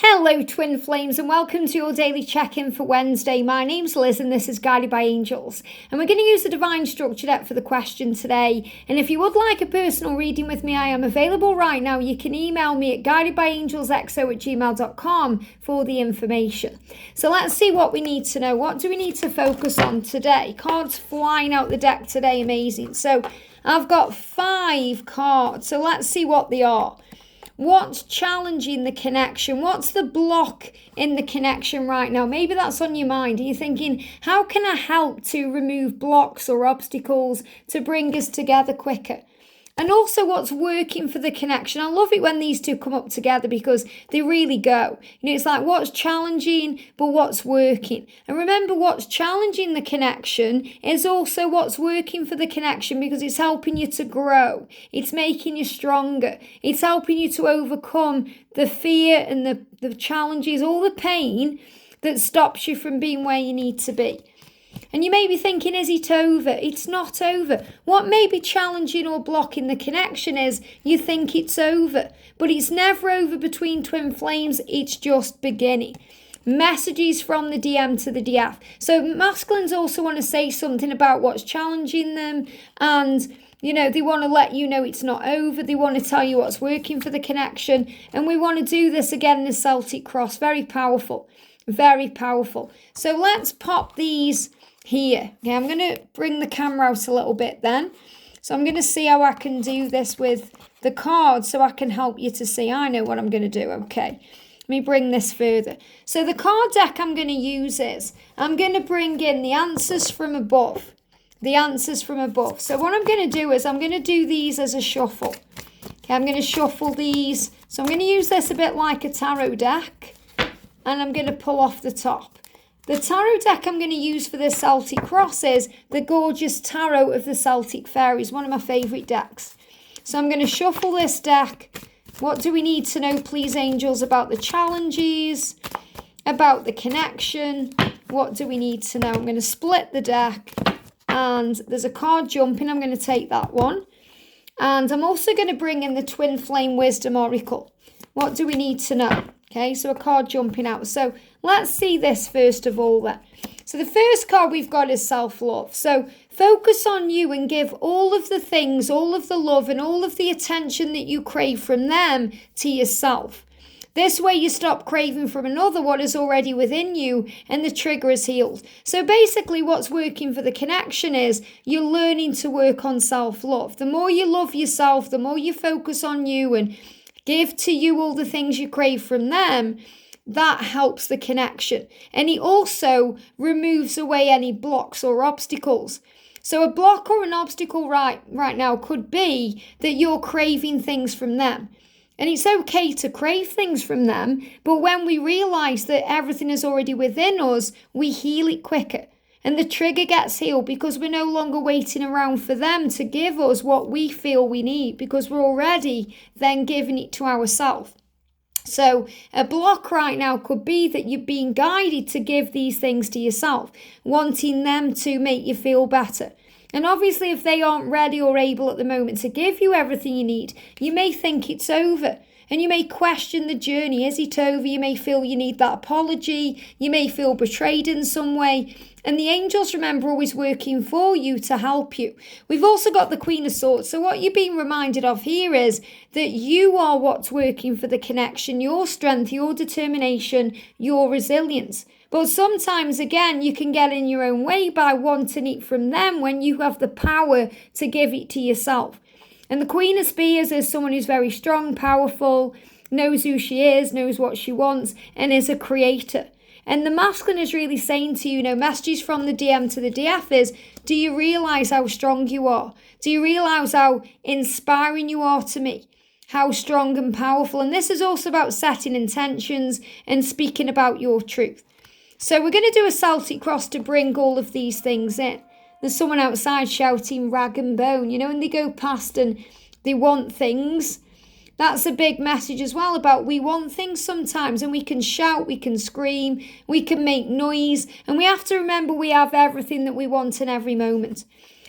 Hello twin flames and welcome to your daily check-in for Wednesday. My name's Liz and this is Guided by Angels, and we're going to use the Divine Structure deck for the question today. And if you would like a personal reading with me, I am available right now. You can email me at guidedbyangelsxo@gmail.com for the information. So let's see what we need to know. What do we need to focus on today? Cards flying out the deck today, amazing. So I've got 5 cards, so let's see what they are. What's challenging the connection? What's the block in the connection right now? Maybe that's on your mind. Are you thinking, how can I help to remove blocks or obstacles to bring us together quicker? And also what's working for the connection. I love it when these two come up together because they really go. It's like what's challenging, but what's working. And remember, what's challenging the connection is also what's working for the connection because it's helping you to grow. It's making you stronger. It's helping you to overcome the fear and the challenges, all the pain that stops you from being where you need to be. And you may be thinking, is it over? It's not over. What may be challenging or blocking the connection is you think it's over. But it's never over between twin flames. It's just beginning. Messages from the DM to the DF. So masculines also want to say something about what's challenging them. And, they want to let you know it's not over. They want to tell you what's working for the connection. And we want to do this again in the Celtic cross. Very powerful. Very powerful. So let's pop these here. Okay, I'm going to bring the camera out a little bit then. So I'm going to see how I can do this with the cards so I can help you to see. I know what I'm going to do. Okay, let me bring this further. So the card deck I'm going to use is, I'm going to bring in the answers from above. The answers from above. So what I'm going to do is I'm going to do these as a shuffle. Okay, I'm going to shuffle these. So I'm going to use this a bit like a tarot deck. And I'm going to pull off the top. The tarot deck I'm going to use for this Celtic cross is the gorgeous tarot of the Celtic Fairies, one of my favourite decks. So I'm going to shuffle this deck. What do we need to know, please, angels, about the challenges, about the connection? What do we need to know? I'm going to split the deck, and there's a card jumping. I'm going to take that one. And I'm also going to bring in the Twin Flame Wisdom Oracle. What do we need to know? Okay, so a card jumping out. So let's see this first of all then. So the first card we've got is self-love. So focus on you and give all of the things, all of the love and all of the attention that you crave from them to yourself. This way you stop craving from another what is already within you and the trigger is healed. So basically what's working for the connection is you're learning to work on self-love. The more you love yourself, the more you focus on you and give to you all the things you crave from them, that helps the connection. And it also removes away any blocks or obstacles. So a block or an obstacle right now could be that you're craving things from them. And it's okay to crave things from them, but when we realise that everything is already within us, we heal it quicker. And the trigger gets healed because we're no longer waiting around for them to give us what we feel we need because we're already then giving it to ourselves. So a block right now could be that you're being guided to give these things to yourself, wanting them to make you feel better. And obviously if they aren't ready or able at the moment to give you everything you need, you may think it's over. And you may question the journey. Is it over? You may feel you need that apology. You may feel betrayed in some way. And the angels, remember, always working for you to help you. We've also got the Queen of Swords. So what you're being reminded of here is that you are what's working for the connection, your strength, your determination, your resilience. But sometimes, again, you can get in your own way by wanting it from them when you have the power to give it to yourself. And the Queen of Spears is someone who's very strong, powerful, knows who she is, knows what she wants, and is a creator. And the masculine is really saying to you, messages from the DM to the DF is, do you realise how strong you are? Do you realise how inspiring you are to me? How strong and powerful? And this is also about setting intentions and speaking about your truth. So we're going to do a Celtic cross to bring all of these things in. There's someone outside shouting rag and bone, and they go past and they want things. That's a big message as well about we want things sometimes and we can shout, we can scream, we can make noise. And we have to remember we have everything that we want in every moment.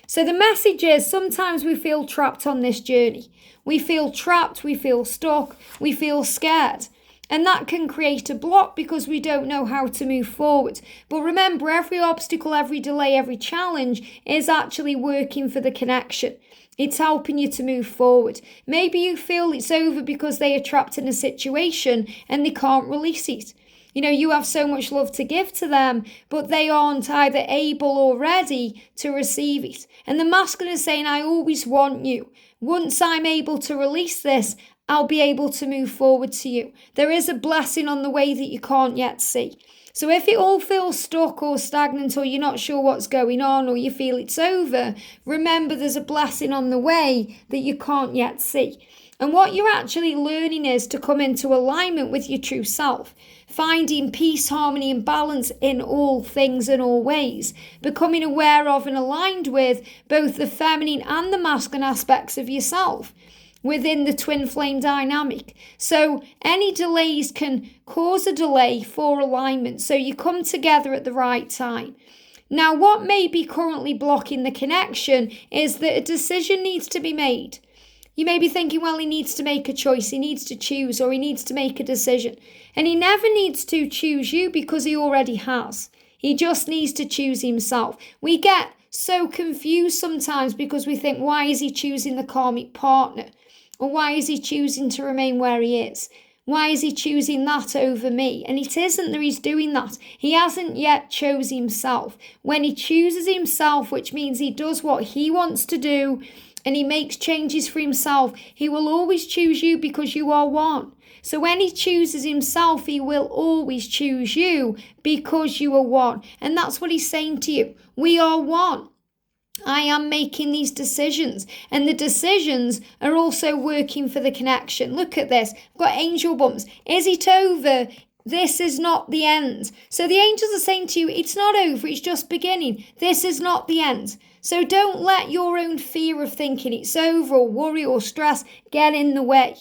So the message is sometimes we feel trapped on this journey. We feel trapped, we feel stuck, we feel scared. And that can create a block because we don't know how to move forward. But remember, every obstacle, every delay, every challenge is actually working for the connection. It's helping you to move forward. Maybe you feel it's over because they are trapped in a situation and they can't release it. You have so much love to give to them, but they aren't either able or ready to receive it. And the masculine is saying, I always want you. Once I'm able to release this, I'll be able to move forward to you. There is a blessing on the way that you can't yet see. So if it all feels stuck or stagnant, or you're not sure what's going on, or you feel it's over, remember there's a blessing on the way that you can't yet see. And what you're actually learning is to come into alignment with your true self, finding peace, harmony, and balance in all things and all ways, becoming aware of and aligned with both the feminine and the masculine aspects of yourself within the twin flame dynamic. So any delays can cause a delay for alignment, so you come together at the right time. Now, what may be currently blocking the connection is that a decision needs to be made. You may be thinking, well, he needs to make a choice, he needs to choose, or he needs to make a decision. And he never needs to choose you because he already has. He just needs to choose himself. We get so confused sometimes because we think, why is he choosing the karmic partner? Or why is he choosing to remain where he is? Why is he choosing that over me? And it isn't that he's doing that. He hasn't yet chose himself. When he chooses himself, which means he does what he wants to do, and he makes changes for himself, he will always choose you because you are one. So when he chooses himself, he will always choose you because you are one. And that's what he's saying to you. We are one. I am making these decisions, and the decisions are also working for the connection. Look at this. I've got angel bumps. Is it over? This is not the end. So the angels are saying to you, it's not over, it's just beginning. This is not the end. So don't let your own fear of thinking it's over, or worry or stress get in the way.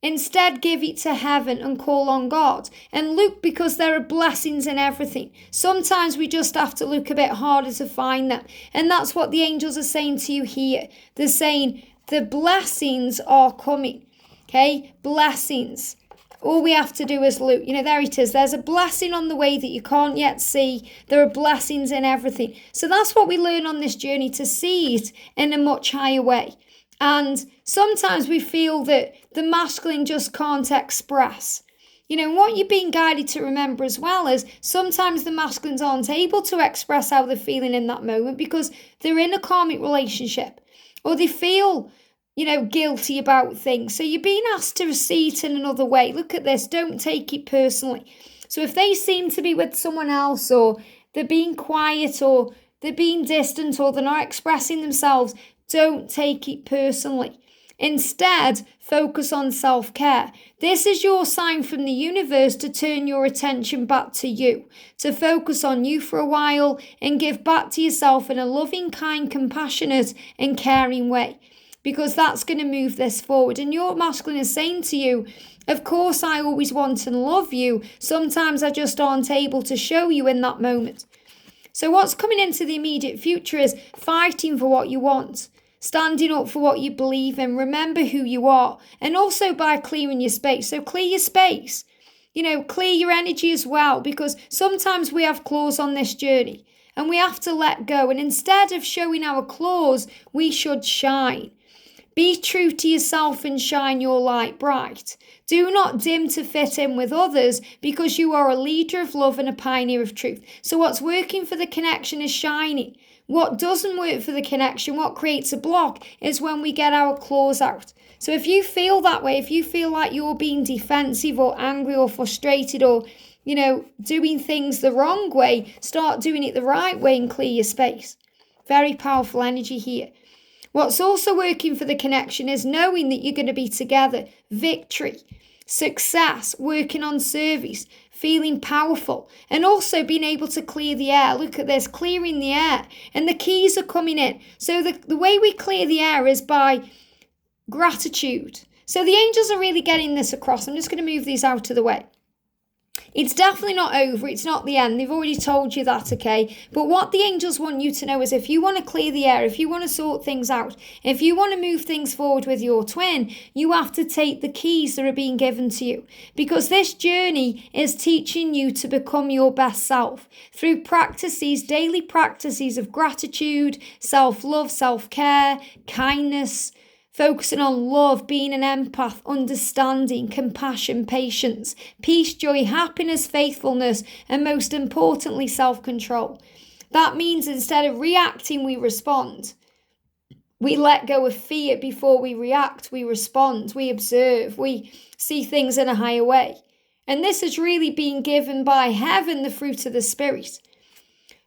Instead, give it to heaven and call on God. And look, because there are blessings in everything. Sometimes we just have to look a bit harder to find them. And that's what the angels are saying to you here. They're saying the blessings are coming. Okay? Blessings. All we have to do is look. There it is. There's a blessing on the way that you can't yet see. There are blessings in everything. So that's what we learn on this journey, to see it in a much higher way. And sometimes we feel that the masculine just can't express. What you're being guided to remember as well is sometimes the masculines aren't able to express how they're feeling in that moment because they're in a karmic relationship, or they feel guilty about things. So you're being asked to see it in another way. Look at this. Don't take it personally. So if they seem to be with someone else, or they're being quiet, or they're being distant, or they're not expressing themselves, don't take it personally. Instead, focus on self-care. This is your sign from the universe to turn your attention back to you, to focus on you for a while and give back to yourself in a loving, kind, compassionate and caring way. Because that's going to move this forward. And your masculine is saying to you, of course I always want and love you. Sometimes I just aren't able to show you in that moment. So what's coming into the immediate future is fighting for what you want. Standing up for what you believe in. Remember who you are. And also by clearing your space. So clear your space. Clear your energy as well. Because sometimes we have claws on this journey. And we have to let go. And instead of showing our claws, we should shine. Be true to yourself and shine your light bright. Do not dim to fit in with others, because you are a leader of love and a pioneer of truth. So what's working for the connection is shining. What doesn't work for the connection, what creates a block, is when we get our claws out. So if you feel that way, if you feel like you're being defensive or angry or frustrated or, doing things the wrong way, start doing it the right way and clear your space. Very powerful energy here. What's also working for the connection is knowing that you're going to be together. Victory, success, working on service, feeling powerful, and also being able to clear the air. Look at this, clearing the air. And the keys are coming in. So the way we clear the air is by gratitude. So the angels are really getting this across. I'm just going to move these out of the way. It's definitely not over. It's not the end. They've already told you that, okay? But what the angels want you to know is if you want to clear the air, if you want to sort things out, if you want to move things forward with your twin, you have to take the keys that are being given to you. Because this journey is teaching you to become your best self through practices, daily practices of gratitude, self-love, self-care, kindness, focusing on love, being an empath, understanding, compassion, patience, peace, joy, happiness, faithfulness, and most importantly, self-control. That means instead of reacting, we respond. We let go of fear before we react, we respond, we observe, we see things in a higher way. And this is really being given by heaven, the fruit of the Spirit.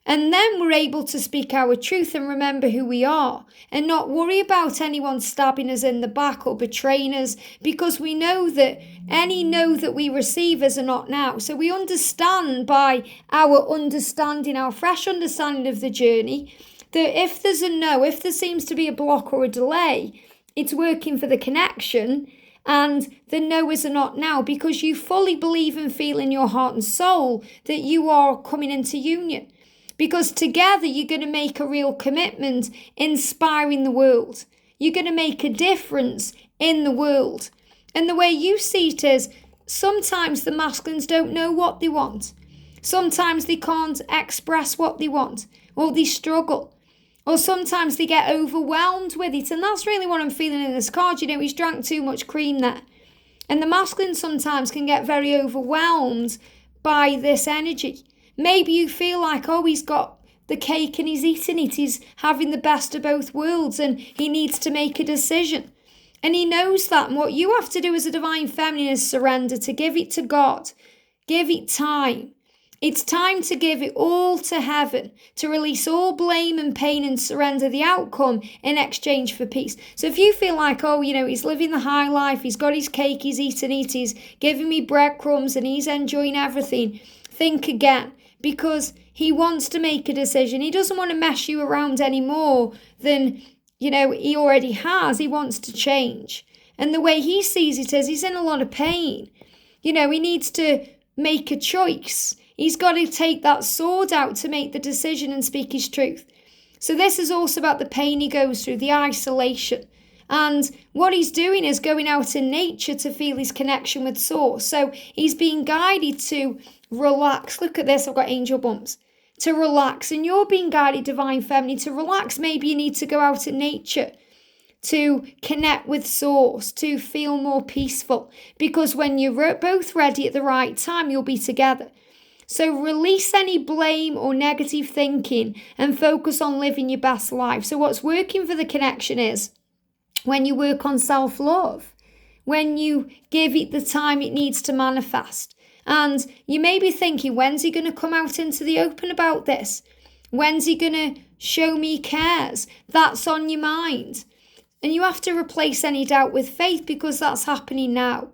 And then we're able to speak our truth and remember who we are and not worry about anyone stabbing us in the back or betraying us, because we know that any no that we receive is a not now. So we understand by our understanding, our fresh understanding of the journey, that if there's a no, if there seems to be a block or a delay, it's working for the connection. And the no is a not now because you fully believe and feel in your heart and soul that you are coming into union. Because together you're going to make a real commitment, inspiring the world. You're going to make a difference in the world. And the way you see it is, sometimes the masculines don't know what they want. Sometimes they can't express what they want, or they struggle. Or sometimes they get overwhelmed with it. And that's really what I'm feeling in this card. You know, he's drank too much cream there. And the masculine sometimes can get very overwhelmed by this energy. Maybe you feel like, oh, he's got the cake and he's eating it. He's having the best of both worlds and he needs to make a decision. And he knows that. And what you have to do as a divine feminine is surrender, to give it to God. Give it time. It's time to give it all to heaven, to release all blame and pain and surrender the outcome in exchange for peace. So if you feel like, oh, you know, he's living the high life, he's got his cake, he's eating it, he's giving me breadcrumbs and he's enjoying everything, think again. Because he wants to make a decision. He doesn't want to mess you around any more than, you know, he already has. He wants to change. And the way he sees it is he's in a lot of pain. You know, he needs to make a choice. He's got to take that sword out to make the decision and speak his truth. So this is also about the pain he goes through, the isolation. And what he's doing is going out in nature to feel his connection with Source. So he's being guided to relax. Look at this, I've got angel bumps. To relax. And you're being guided, divine feminine, to relax. Maybe you need to go out in nature to connect with Source, to feel more peaceful. Because when you're both ready at the right time, you'll be together. So release any blame or negative thinking and focus on living your best life. So what's working for the connection is when you work on self-love, when you give it the time it needs to manifest. And you may be thinking, when's he going to come out into the open about this? When's he going to show me he cares? That's on your mind. And you have to replace any doubt with faith because that's happening now.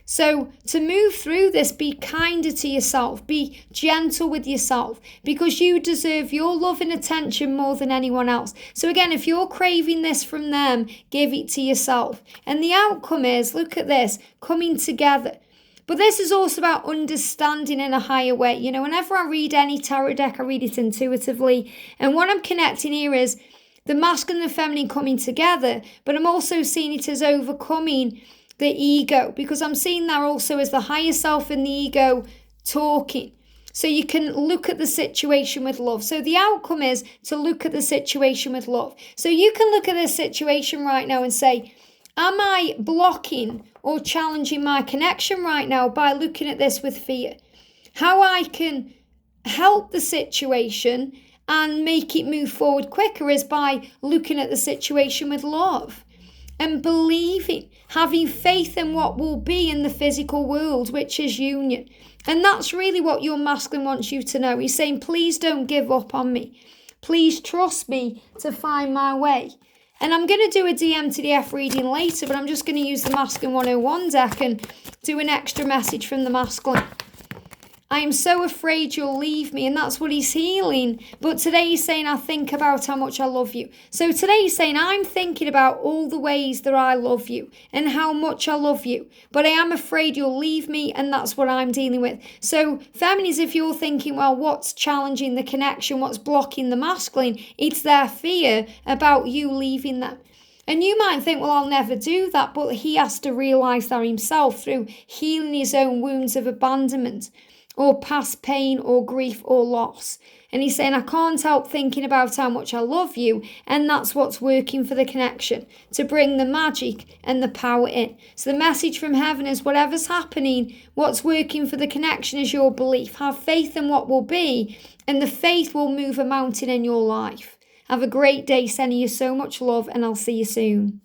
So to move through this, be kinder to yourself, be gentle with yourself, because you deserve your love and attention more than anyone else. So again, if you're craving this from them, give it to yourself. And the outcome is, look at this, coming together. But this is also about understanding in a higher way. You know, whenever I read any tarot deck, I read it intuitively. And what I'm connecting here is the masculine and feminine coming together, but I'm also seeing it as overcoming the ego, because I'm seeing that also as the higher self and the ego talking. So you can look at the situation with love. So the outcome is to look at the situation with love. So you can look at this situation right now and say, am I blocking or challenging my connection right now by looking at this with fear? How I can help the situation and make it move forward quicker is by looking at the situation with love and believing, having faith in what will be in the physical world, which is union. And that's really what your masculine wants you to know. He's saying, please don't give up on me. Please trust me to find my way. And I'm going to do a DMTDF reading later, but I'm just going to use the Masculine 101 deck and do an extra message from the masculine. I am so afraid you'll leave me. And that's what he's healing. But today he's saying, I think about how much I love you. So today he's saying, I'm thinking about all the ways that I love you and how much I love you. But I am afraid you'll leave me, and that's what I'm dealing with. So feminists, if you're thinking, well, what's challenging the connection? What's blocking the masculine? It's their fear about you leaving them. And you might think, well, I'll never do that. But he has to realise that himself through healing his own wounds of abandonment, or past pain or grief or loss. And he's saying, I can't help thinking about how much I love you. And that's what's working for the connection, to bring the magic and the power in. So the message from heaven is, whatever's happening, what's working for the connection is your belief. Have faith in what will be, and the faith will move a mountain in your life. Have a great day. Sending you so much love, and I'll see you soon.